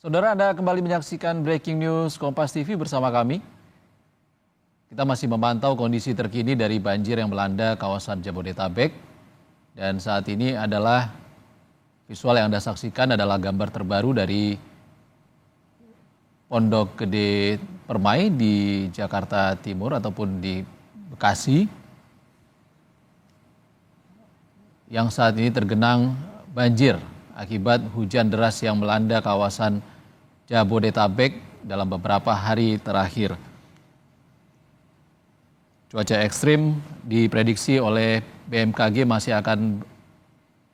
Saudara, Anda kembali menyaksikan Breaking News Kompas TV bersama kami. Kita masih memantau kondisi terkini dari banjir yang melanda kawasan Jabodetabek. Dan saat ini adalah visual yang Anda saksikan adalah gambar terbaru dari Pondok Gede Permai di Jakarta Timur ataupun di Bekasi. Yang saat ini tergenang banjir akibat hujan deras yang melanda kawasan Jabodetabek dalam beberapa hari terakhir. Cuaca ekstrim diprediksi oleh BMKG masih akan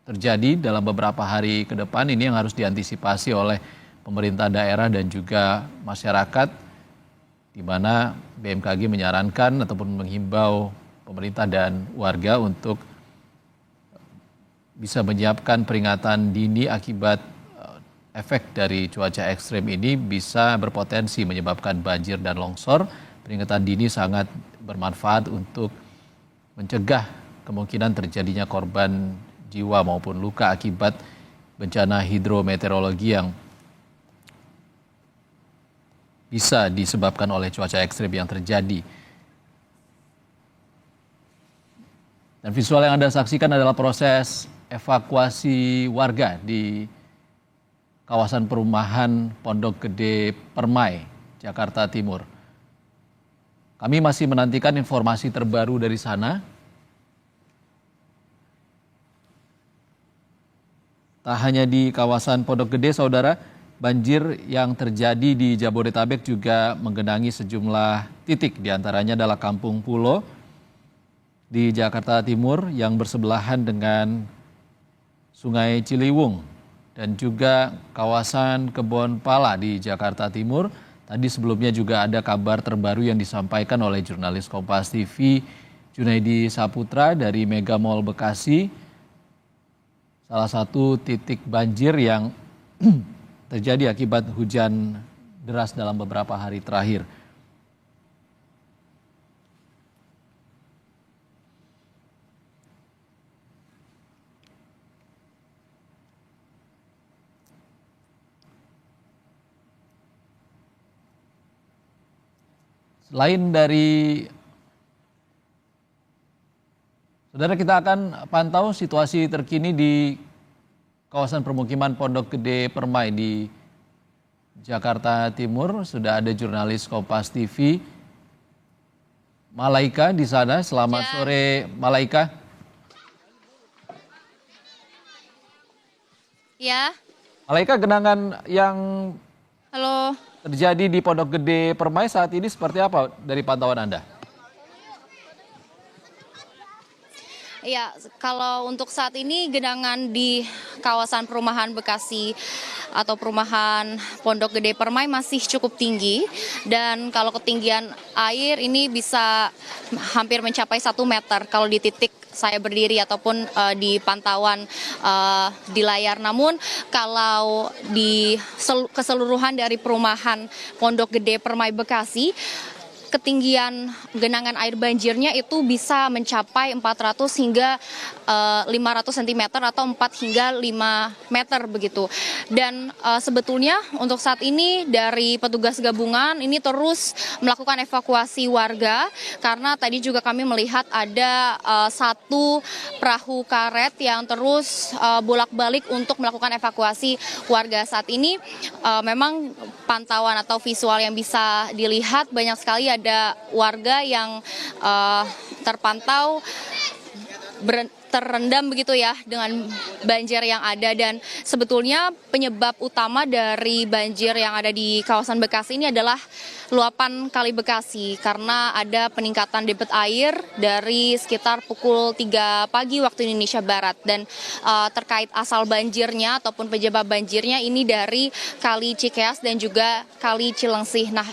terjadi dalam beberapa hari ke depan. Ini yang harus diantisipasi oleh pemerintah daerah dan juga masyarakat, di mana BMKG menyarankan ataupun menghimbau pemerintah dan warga untuk bisa menyiapkan peringatan dini akibat efek dari cuaca ekstrim ini bisa berpotensi menyebabkan banjir dan longsor. Peringatan dini sangat bermanfaat untuk mencegah kemungkinan terjadinya korban jiwa maupun luka akibat bencana hidrometeorologi yang bisa disebabkan oleh cuaca ekstrim yang terjadi. Dan visual yang Anda saksikan adalah proses evakuasi warga di kawasan perumahan Pondok Gede Permai, Jakarta Timur. Kami masih menantikan informasi terbaru dari sana. Tak hanya di kawasan Pondok Gede, saudara, banjir yang terjadi di Jabodetabek juga menggenangi sejumlah titik. Di antaranya adalah Kampung Pulo di Jakarta Timur yang bersebelahan dengan Sungai Ciliwung dan juga kawasan Kebon Pala di Jakarta Timur. Tadi sebelumnya juga ada kabar terbaru yang disampaikan oleh jurnalis Kompas TV Junaidi Saputra dari Mega Mall Bekasi. Salah satu titik banjir yang terjadi akibat hujan deras dalam beberapa hari terakhir. Selain dari, saudara, kita akan pantau situasi terkini di kawasan permukiman Pondok Gede Permai di Jakarta Timur. Sudah ada jurnalis Kompas TV Malaika di sana. Selamat sore, Malaika. Ya. Malaika, genangan yang Halo. terjadi di Pondok Gede Permai saat ini seperti apa dari pantauan Anda? Ya, kalau untuk saat ini genangan di kawasan perumahan Bekasi atau perumahan Pondok Gede Permai masih cukup tinggi, dan kalau ketinggian air ini bisa hampir mencapai 1 meter kalau di titik saya berdiri ataupun di pantauan di layar. Namun kalau di keseluruhan dari perumahan Pondok Gede Permai Bekasi, ketinggian genangan air banjirnya itu bisa mencapai 400 hingga 500 cm atau 4 hingga 5 meter begitu. Dan sebetulnya untuk saat ini dari petugas gabungan ini terus melakukan evakuasi warga, karena tadi juga kami melihat ada satu perahu karet yang terus bolak-balik untuk melakukan evakuasi warga. Saat ini memang pantauan atau visual yang bisa dilihat banyak sekali ada warga yang terpantau terendam begitu ya dengan banjir yang ada. Dan sebetulnya penyebab utama dari banjir yang ada di kawasan Bekasi ini adalah luapan Kali Bekasi, karena ada peningkatan debit air dari sekitar pukul 3 pagi waktu Indonesia Barat. Dan terkait asal banjirnya ataupun penyebab banjirnya ini dari Kali Cikeas dan juga Kali Cilengsih. Nah,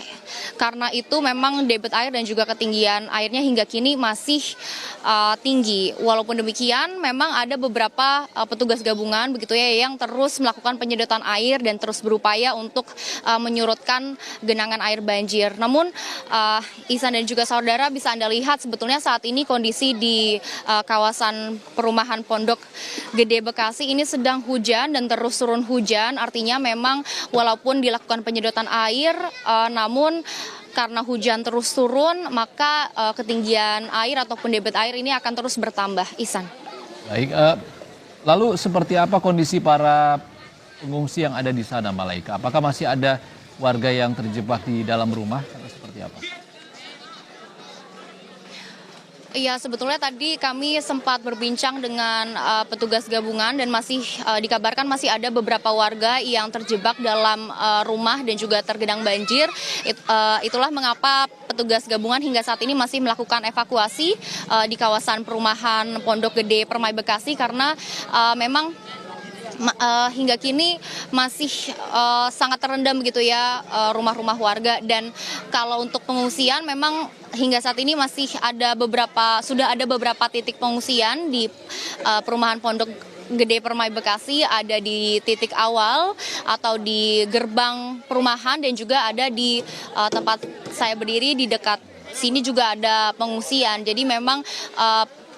karena itu memang debit air dan juga ketinggian airnya hingga kini masih tinggi. Walaupun demikian, pengungsian memang ada beberapa petugas gabungan begitu ya yang terus melakukan penyedotan air dan terus berupaya untuk menyurutkan genangan air banjir. Namun Ihsan dan juga saudara bisa Anda lihat sebetulnya saat ini kondisi di kawasan perumahan Pondok Gede Bekasi ini sedang hujan dan terus turun hujan. Artinya memang walaupun dilakukan penyedotan air namun karena hujan terus turun, maka ketinggian air ataupun debit air ini akan terus bertambah. Ihsan. Baik, lalu seperti apa kondisi para pengungsi yang ada di sana, Malaika? Apakah masih ada warga yang terjebak di dalam rumah atau seperti apa? Iya, sebetulnya tadi kami sempat berbincang dengan petugas gabungan dan masih dikabarkan masih ada beberapa warga yang terjebak dalam rumah dan juga tergenang banjir. Itulah mengapa petugas gabungan hingga saat ini masih melakukan evakuasi di kawasan perumahan Pondok Gede Permai Bekasi karena memang hingga kini masih sangat terendam begitu ya rumah-rumah warga. Dan kalau untuk pengungsian memang hingga saat ini sudah ada beberapa titik pengungsian di perumahan Pondok Gede Permai Bekasi, ada di titik awal atau di gerbang perumahan dan juga ada di tempat saya berdiri di dekat sini juga ada pengungsian. Jadi memang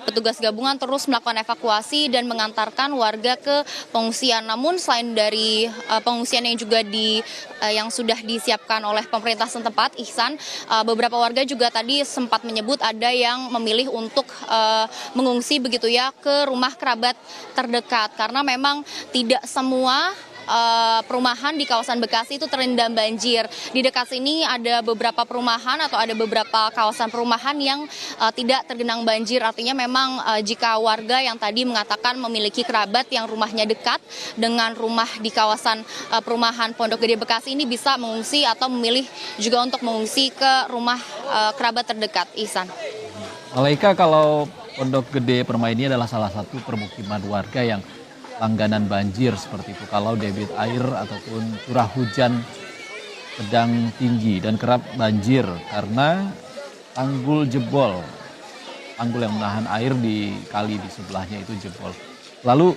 petugas gabungan terus melakukan evakuasi dan mengantarkan warga ke pengungsian. Namun selain dari pengungsian yang juga yang sudah disiapkan oleh pemerintah setempat, Ihsan, beberapa warga juga tadi sempat menyebut ada yang memilih untuk mengungsi begitu ya ke rumah kerabat terdekat karena memang tidak semua perumahan di kawasan Bekasi itu terendam banjir. Di dekat sini ada beberapa perumahan atau ada beberapa kawasan perumahan yang tidak tergenang banjir. Artinya memang jika warga yang tadi mengatakan memiliki kerabat yang rumahnya dekat dengan rumah di kawasan perumahan Pondok Gede Bekasi ini bisa mengungsi atau memilih juga untuk mengungsi ke rumah kerabat terdekat. Ihsan. Malaika, kalau Pondok Gede Permai ini adalah salah satu permukiman warga yang langganan banjir seperti itu. Kalau debit air ataupun curah hujan sedang tinggi dan kerap banjir karena tanggul jebol. Tanggul yang menahan air di kali di sebelahnya itu jebol. Lalu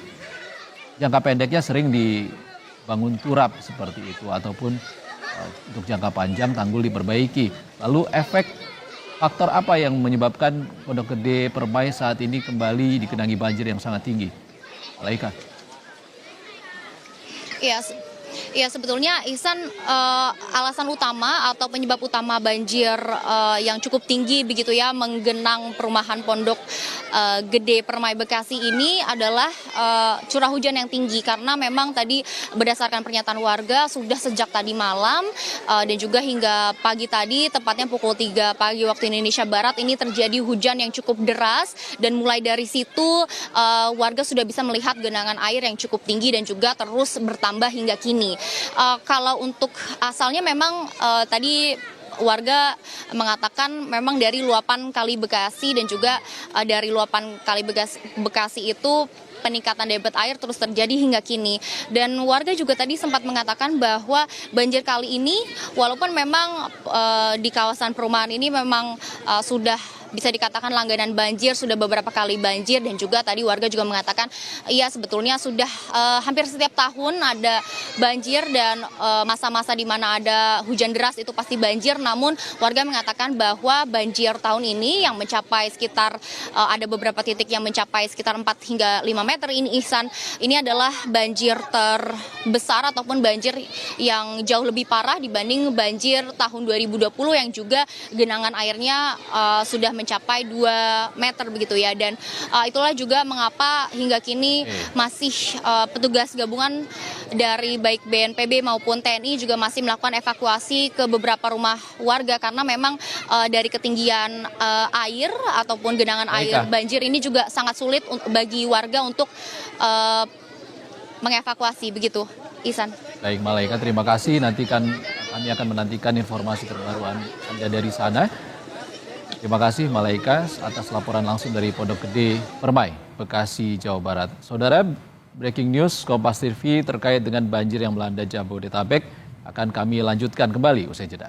jangka pendeknya sering dibangun turap seperti itu ataupun untuk jangka panjang tanggul diperbaiki. Lalu faktor apa yang menyebabkan Pondok Gede Permai saat ini kembali digenangi banjir yang sangat tinggi? Malaika. Ya, sebetulnya Ihsan, alasan utama atau penyebab utama banjir yang cukup tinggi begitu ya menggenang perumahan Pondok Gede Permai Bekasi ini adalah curah hujan yang tinggi karena memang tadi berdasarkan pernyataan warga sudah sejak tadi malam dan juga hingga pagi tadi tepatnya pukul 3 pagi waktu Indonesia Barat ini terjadi hujan yang cukup deras dan mulai dari situ warga sudah bisa melihat genangan air yang cukup tinggi dan juga terus bertambah hingga kini. Kalau untuk asalnya memang tadi warga mengatakan memang dari luapan Kali Bekasi dan juga dari luapan Kali Bekasi itu peningkatan debit air terus terjadi hingga kini. Dan warga juga tadi sempat mengatakan bahwa banjir kali ini walaupun memang di kawasan perumahan ini memang sudah bisa dikatakan langganan banjir, sudah beberapa kali banjir dan juga tadi warga juga mengatakan iya sebetulnya sudah hampir setiap tahun ada banjir dan masa-masa di mana ada hujan deras itu pasti banjir, namun warga mengatakan bahwa banjir tahun ini yang mencapai sekitar ada beberapa titik yang mencapai sekitar 4 hingga 5 meter ini Ihsan, ini adalah banjir terbesar ataupun banjir yang jauh lebih parah dibanding banjir tahun 2020 yang juga genangan airnya sudah mencapai 2 meter begitu ya. Dan itulah juga mengapa hingga kini masih petugas gabungan dari baik BNPB maupun TNI juga masih melakukan evakuasi ke beberapa rumah warga karena memang dari ketinggian air ataupun genangan air banjir ini juga sangat sulit bagi warga untuk mengevakuasi begitu. Ihsan. Baik Malaika, terima kasih. Nanti kami akan menantikan informasi terbaru Anda dari sana. Terima kasih Malaika atas laporan langsung dari Pondok Gede Permai, Bekasi, Jawa Barat. Saudara, breaking news Kompas TV terkait dengan banjir yang melanda Jabodetabek akan kami lanjutkan kembali usai jeda.